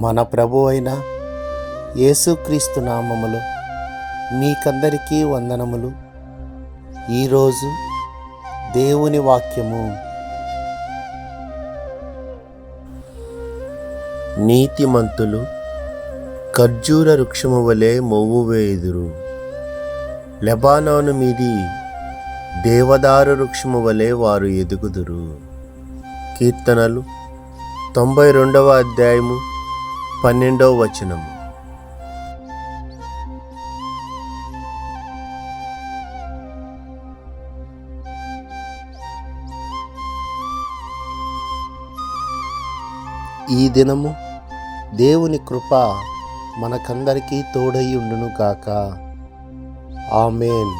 మన ప్రభు అయిన యేసుక్రీస్తు నామములో మీకందరికీ వందనములు. ఈరోజు దేవుని వాక్యము. నీతిమంతులు ఖర్జూర వృక్షము వలె మొవ్వు వేయుదురు, లెబానోను మీది దేవదారు వృక్షము వలె వారు ఎదుగుదురు. కీర్తనలు 92వ అధ్యాయము 12వ వచనము. ఈ దినము దేవుని కృప మనకందరికీ తోడై ఉండును గాక. ఆమేన్.